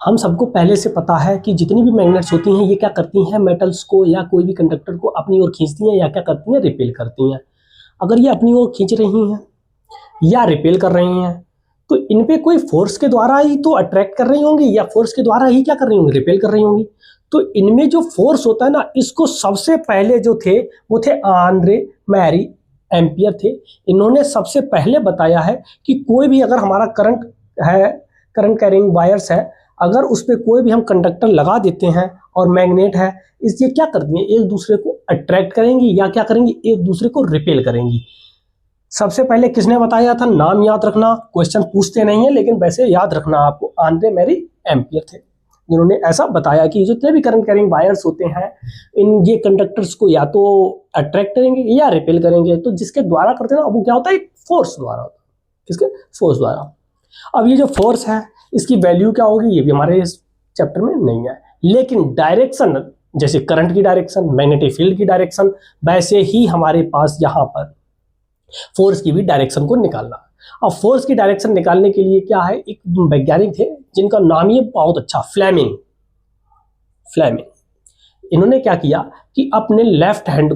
हम सबको पहले से पता है कि जितनी भी मैग्नेट्स होती हैं ये क्या करती हैं, मेटल्स को या कोई भी कंडक्टर को अपनी ओर खींचती हैं या क्या करती हैं, रिपेल करती हैं। अगर ये अपनी ओर खींच रही हैं या रिपेल कर रही हैं तो इन पे कोई फोर्स के द्वारा ही तो अट्रैक्ट कर रही होंगी या फोर्स के द्वारा ही क्या कर रही होंगी, रिपेल कर रही होंगी। तो इनमें जो फोर्स होता है ना, इसको सबसे पहले जो थे वो थे आंद्रे मैरी एम्पियर थे। इन्होंने सबसे पहले बताया है कि कोई भी अगर हमारा करंट है, करंट कैरिंग वायर्स है, अगर उस पर कोई भी हम कंडक्टर लगा देते हैं और मैग्नेट है, इसलिए क्या करती हैं, एक दूसरे को अट्रैक्ट करेंगी या क्या करेंगी, एक दूसरे को रिपेल करेंगी। सबसे पहले किसने बताया था, नाम याद रखना, क्वेश्चन पूछते नहीं है लेकिन वैसे याद रखना आपको, आंद्रे मैरी एम्पियर थे जिन्होंने ऐसा बताया कि जितने भी करंट कैरिंग वायर्स होते हैं इन ये कंडक्टर्स को या तो अट्रैक्ट करेंगे या रिपेल करेंगे। तो जिसके द्वारा करते हैं ना वो क्या होता है, फोर्स द्वारा होता है। किसके, फोर्स द्वारा। अब ये जो फोर्स है इसकी वैल्यू क्या होगी ये भी हमारे इस चैप्टर में नहीं है, लेकिन डायरेक्शन जैसे करंट की डायरेक्शन, मैग्नेटिक फील्ड की डायरेक्शन, वैसे ही हमारे पास यहाँ पर फोर्स की भी डायरेक्शन को निकालना। अब फोर्स की डायरेक्शन निकालने के लिए क्या है, एक वैज्ञानिक थे जिनका नाम ही बहुत अच्छा, फ्लेमिंग। इन्होंने क्या किया कि अपने लेफ्ट हैंड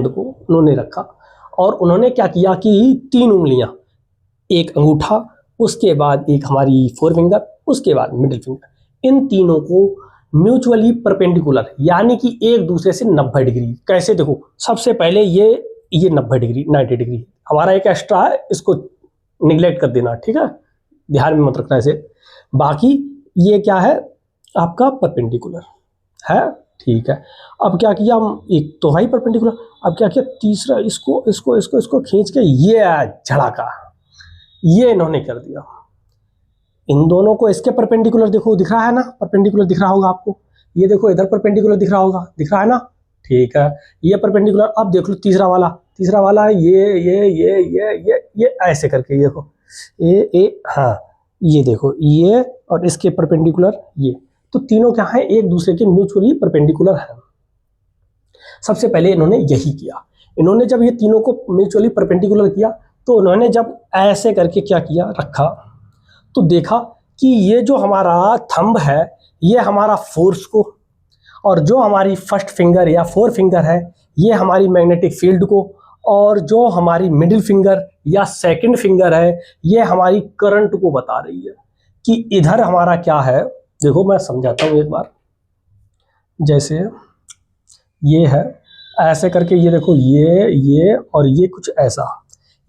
को उन्होंने रखा और उन्होंने क्या किया कि 3 उंगलियां, एक अंगूठा, उसके बाद एक हमारी 4 फिंगर, उसके बाद मिडिल फिंगर, इन तीनों को म्यूचुअली परपेंडिकुलर यानी कि एक दूसरे से 90 डिग्री। कैसे, देखो सबसे पहले ये 90 डिग्री 90 डिग्री हमारा एक एक्स्ट्रा है, इसको निगलेक्ट कर देना, ठीक है, ध्यान में मत रखना इसे। बाकी ये क्या है आपका परपेंडिकुलर है, ठीक है। अब क्या किया हम, एक तो है परपेंडिकुलर, अब क्या किया तीसरा, इसको खींच के ये झड़ाका, ये इन्होंने कर दिया। इन दोनों को इसके परपेंडिकुलर देखो, दिख रहा है ना, परपेंडिकुलर दिख रहा होगा आपको, ये देखो इधर परपेंडिकुलर दिख रहा होगा, दिख रहा है ना, ठीक है, ये परपेंडिकुलर। अब देख लो तीसरा वाला ये ऐसे करके, ये देखो ये हाँ, ये देखो ये और इसके परपेंडिकुलर ये, तो तीनों क्या है, एक दूसरे के म्यूचुअली परपेंडिकुलर है। सबसे पहले इन्होंने यही किया। इन्होंने जब ये तीनों को म्यूचुअली परपेंडिकुलर किया तो उन्होंने जब ऐसे करके क्या किया, रखा, तो देखा कि ये जो हमारा थंब है ये हमारा फोर्स को, और जो हमारी फर्स्ट फिंगर या 4 फिंगर है ये हमारी मैग्नेटिक फील्ड को, और जो हमारी मिडिल फिंगर या सेकंड फिंगर है ये हमारी करंट को बता रही है कि इधर हमारा क्या है। देखो मैं समझाता हूँ एक बार, जैसे ये है ऐसे करके, ये देखो ये और ये कुछ ऐसा,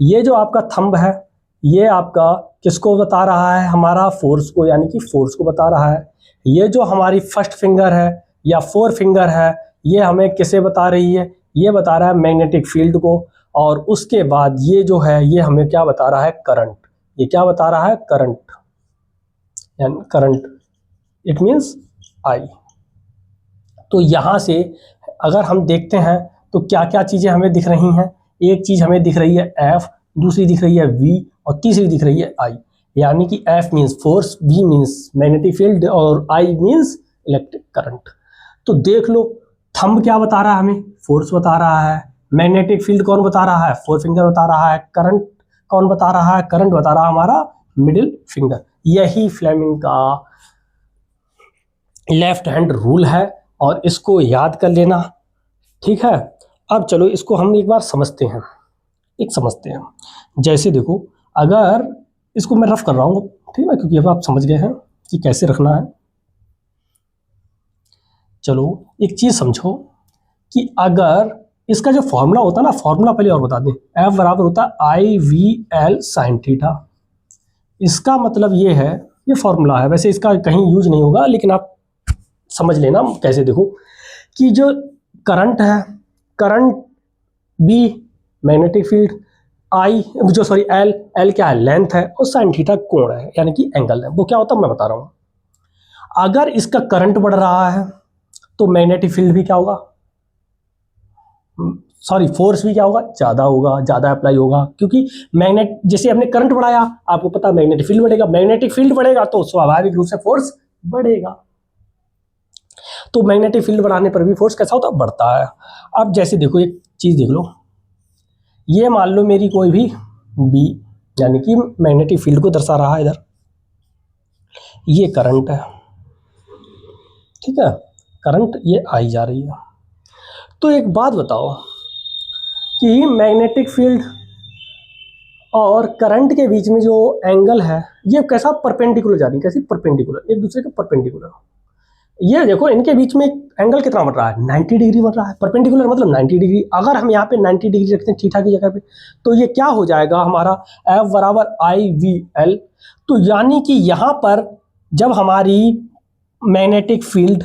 ये जो आपका थंब है ये आपका किसको बता रहा है, हमारा फोर्स को, यानी कि फोर्स को बता रहा है। ये जो हमारी फर्स्ट फिंगर है या 4 फिंगर है ये हमें किसे बता रही है, ये बता रहा है मैग्नेटिक फील्ड को, और उसके बाद ये जो है ये हमें क्या बता रहा है, करंट। ये क्या बता रहा है, करंट, यानी करंट, इट मीन्स आई। तो यहाँ से अगर हम देखते हैं तो क्या क्या चीज़ें हमें दिख रही हैं, एक चीज़ हमें दिख रही है एफ, दूसरी दिख रही है वी, और तीसरी दिख रही है आई। यानी कि F means force, V means magnetic field, और आई मीन्स इलेक्ट्रिक करंट। तो देख लो थंब क्या बता रहा है हमें, फोर्स बता रहा है, मैग्नेटिक फील्ड कौन बता रहा है, 4 फिंगर बता रहा है, करंट कौन बता रहा है, करंट बता रहा है हमारा मिडिल फिंगर। यही फ्लेमिंग का लेफ्ट हैंड रूल है और इसको याद कर लेना, ठीक है। अब चलो इसको हम एक बार समझते हैं, जैसे देखो, अगर इसको मैं रफ कर रहा हूँ, ठीक है, क्योंकि अब आप समझ गए हैं कि कैसे रखना है। चलो एक चीज़ समझो कि अगर इसका जो फॉर्मूला होता है ना, फॉर्मूला पहले और बता दें, F बराबर होता है IVL sin थीटा। इसका मतलब ये है, ये फॉर्मूला है, वैसे इसका कहीं यूज नहीं होगा लेकिन आप समझ लेना कैसे। देखो कि जो करंट है, current B magnetic field, L क्या है, लेंथ है, और sin थीटा कोण है यानी कि एंगल है। वो क्या होता है मैं बता रहा हूँ। अगर इसका करंट बढ़ रहा है तो मैग्नेटिक फील्ड भी क्या होगा, फोर्स भी क्या होगा, ज़्यादा अप्लाई होगा, क्योंकि मैग्नेट, जैसे हमने करंट बढ़ाया आपको पता है मैग्नेटिक फील्ड बढ़ेगा, मैग्नेटिक फील्ड बढ़ेगा तो स्वाभाविक रूप से फोर्स बढ़ेगा। तो मैग्नेटिक फील्ड बढ़ाने पर भी फोर्स कैसा होता है, बढ़ता है। अब जैसे देखो एक चीज़ देख लो, ये मान लो मेरी कोई भी B यानी कि मैग्नेटिक फील्ड को दर्शा रहा है इधर, ये करंट है, ठीक है, करंट ये आई जा रही है। तो एक बात बताओ कि मैग्नेटिक फील्ड और करंट के बीच में जो एंगल है ये कैसा परपेंडिकुलर जा रही है, कैसी परपेंडिकुलर, एक दूसरे के परपेंडिकुलर। ये देखो इनके बीच में एंगल कितना बन रहा है, 90 डिग्री बन रहा है। परपेंडिकुलर मतलब 90 डिग्री। अगर हम यहाँ पे 90 डिग्री रखते हैं थीटा की जगह पे, तो ये क्या हो जाएगा हमारा F बराबर IVL। तो यानी कि यहाँ पर जब हमारी मैग्नेटिक फील्ड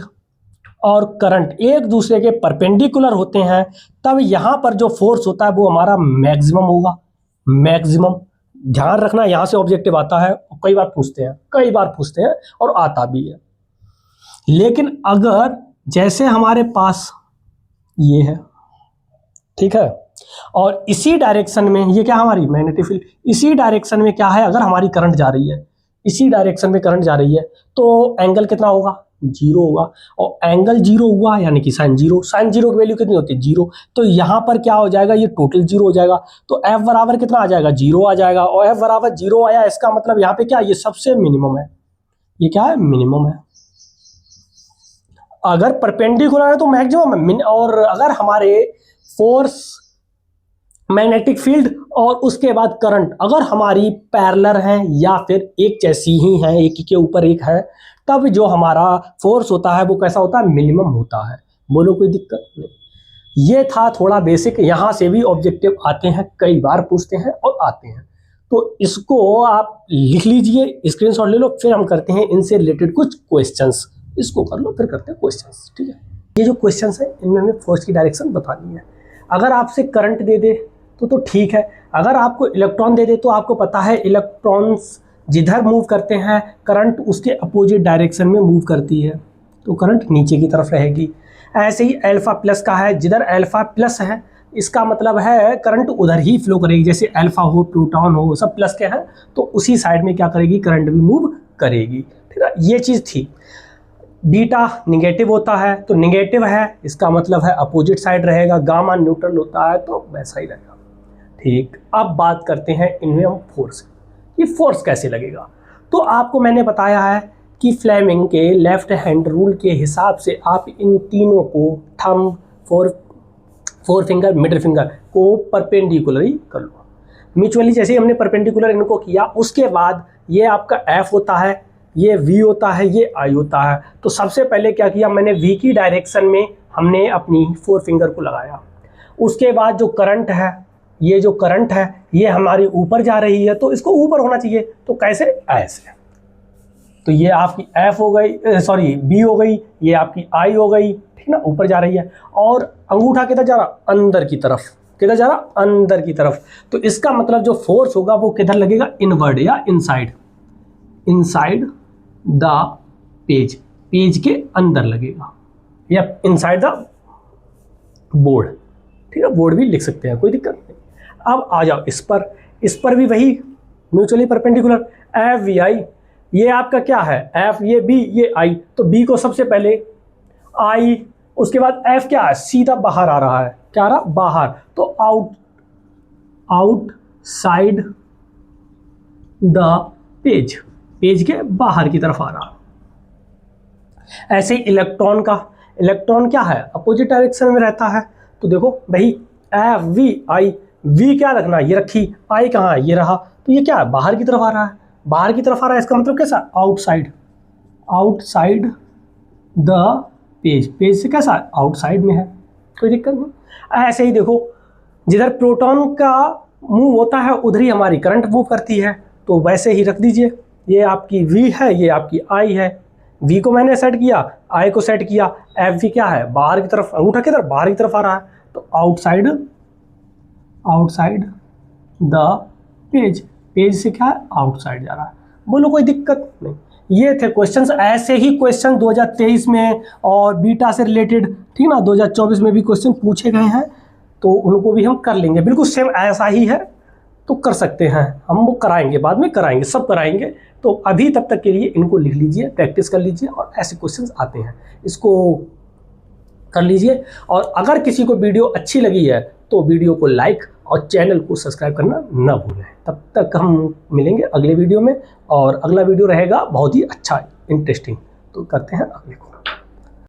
और करंट एक दूसरे के परपेंडिकुलर होते हैं, तब यहाँ पर जो फोर्स होता है वो हमारा मैक्सिमम होगा। मैक्सिमम, ध्यान रखना, यहाँ से ऑब्जेक्टिव आता है, कई बार पूछते हैं और आता भी है। लेकिन अगर जैसे हमारे पास ये है, ठीक है, और इसी डायरेक्शन में ये क्या हमारी मैग्नेटिक फील्ड, इसी डायरेक्शन में क्या है, अगर हमारी करंट जा रही है, इसी डायरेक्शन में करंट जा रही है, तो एंगल कितना होगा, 0 होगा। और एंगल 0 हुआ यानी कि साइन 0, साइन 0 की वैल्यू कितनी होती है, 0। तो यहाँ पर क्या हो जाएगा, ये टोटल 0 हो जाएगा। तो F बराबर कितना आ जाएगा, 0 आ जाएगा। और F बराबर 0 आया, इसका मतलब यहाँ पे क्या, ये सबसे मिनिमम है, ये क्या है, मिनिमम है। अगर परपेंडिकुलर है तो मैक्सिमम है। और अगर हमारे फोर्स, मैग्नेटिक फील्ड और उसके बाद करंट अगर हमारी पैरेलल हैं या फिर एक जैसी ही हैं, एक के ऊपर एक है, तब जो हमारा फोर्स होता है वो कैसा होता है, मिनिमम होता है। बोलो कोई दिक्कत नहीं। ये था थोड़ा बेसिक, यहाँ से भी ऑब्जेक्टिव आते हैं, कई बार पूछते हैं और आते हैं। तो इसको आप लिख लीजिए, स्क्रीनशॉट ले लो, फिर हम करते हैं इनसे रिलेटेड कुछ क्वेश्चंस। इसको कर लो, फिर करते हैं क्वेश्चंस, ठीक है। ये जो क्वेश्चंस है इनमें हमें फोर्स की डायरेक्शन बतानी है। अगर आपसे करंट दे दे तो ठीक है, अगर आपको इलेक्ट्रॉन दे दे तो आपको पता है इलेक्ट्रॉन्स जिधर मूव करते हैं करंट उसके अपोजिट डायरेक्शन में मूव करती है, तो करंट नीचे की तरफ रहेगी। ऐसे ही अल्फा प्लस का है, जिधर अल्फा प्लस है इसका मतलब है करंट उधर ही फ्लो करेगी। जैसे अल्फा हो, प्रोटॉन हो, सब प्लस के हैं, तो उसी साइड में क्या करेगी, करंट भी मूव करेगी, ठीक है। ये चीज़ थी। बीटा निगेटिव होता है तो निगेटिव है, इसका मतलब है अपोजिट साइड रहेगा। गामा न्यूट्रल होता है तो वैसा ही रहेगा, ठीक। अब बात करते हैं इनमें हम फोर्स, ये फोर्स कैसे लगेगा। तो आपको मैंने बताया है कि फ्लेमिंग के लेफ्ट हैंड रूल के हिसाब से आप इन तीनों को thumb, four finger, middle finger को परपेंडिकुलरली कर लो म्यूचुअली। जैसे हमने परपेंडिकुलर इनको किया, उसके बाद ये आपका F होता है, ये V होता है, ये I होता है। तो सबसे पहले क्या किया मैंने, V की डायरेक्शन में हमने अपनी फोर फिंगर को लगाया। उसके बाद जो करंट है, ये जो करंट है ये हमारी ऊपर जा रही है, तो इसको ऊपर होना चाहिए, तो कैसे, ऐसे। तो ये आपकी F हो गई, सॉरी B हो गई, ये आपकी I हो गई, ठीक ना, ऊपर जा रही है। और अंगूठा किधर जा रहा, अंदर की तरफ, किधर जा रहा, अंदर की तरफ। तो इसका मतलब जो फोर्स होगा वो किधर लगेगा, इनवर्ड या inside, inside the page, page के अंदर लगेगा, या इनसाइड द बोर्ड, ठीक है, बोर्ड भी लिख सकते हैं, कोई दिक्कत नहीं। अब आ जाओ इस पर भी वही म्यूचुअली परपेंडिकुलर FVI। ये आपका क्या है, F, ये B, ये I। तो B को सबसे पहले I, उसके बाद F क्या है, सीधा बाहर आ रहा है, क्या आ रहा, बाहर, तो आउटसाइड द पेज, पेज के बाहर की तरफ आ रहा है। ऐसे ही इलेक्ट्रॉन का, इलेक्ट्रॉन क्या है, अपोजिट डायरेक्शन में रहता है। तो देखो भाई FVI, V क्या रखना, ये रखी, I कहाँ है, ये रहा, तो ये क्या है, बाहर की तरफ आ रहा है, बाहर की तरफ आ रहा है, इसका मतलब कैसा, outside, outside the page, page से कैसा, आउटसाइड में है, कोई दिक्कत नहीं। ऐसे ही देखो जिधर प्रोटॉन का मूव होता है उधर ही हमारी करंट मूव करती है, तो वैसे ही रख दीजिए। ये आपकी V है, ये आपकी I है। V को मैंने सेट किया, I को सेट किया। FV क्या है, बाहर की तरफ, अंगूठा किधर, बाहर की तरफ आ रहा है, तो outside, outside the page, page से क्या है, आउटसाइड जा रहा है। बोलो कोई दिक्कत नहीं। ये थे क्वेश्चंस। ऐसे ही क्वेश्चन 2023 में और बीटा से रिलेटेड, ठीक ना, 2024 में भी क्वेश्चन पूछे गए हैं, तो उनको भी हम कर लेंगे। बिल्कुल सेम ऐसा ही है, तो कर सकते हैं हम, वो कराएंगे, बाद में कराएंगे, सब कराएंगे। तो अभी तब तक के लिए इनको लिख लीजिए, प्रैक्टिस कर लीजिए, और ऐसे क्वेश्चंस आते हैं, इसको कर लीजिए। और अगर किसी को वीडियो अच्छी लगी है तो वीडियो को लाइक और चैनल को सब्सक्राइब करना ना भूलें। तब तक हम मिलेंगे अगले वीडियो में, और अगला वीडियो रहेगा बहुत ही अच्छा है। इंटरेस्टिंग। तो करते हैं अगले को।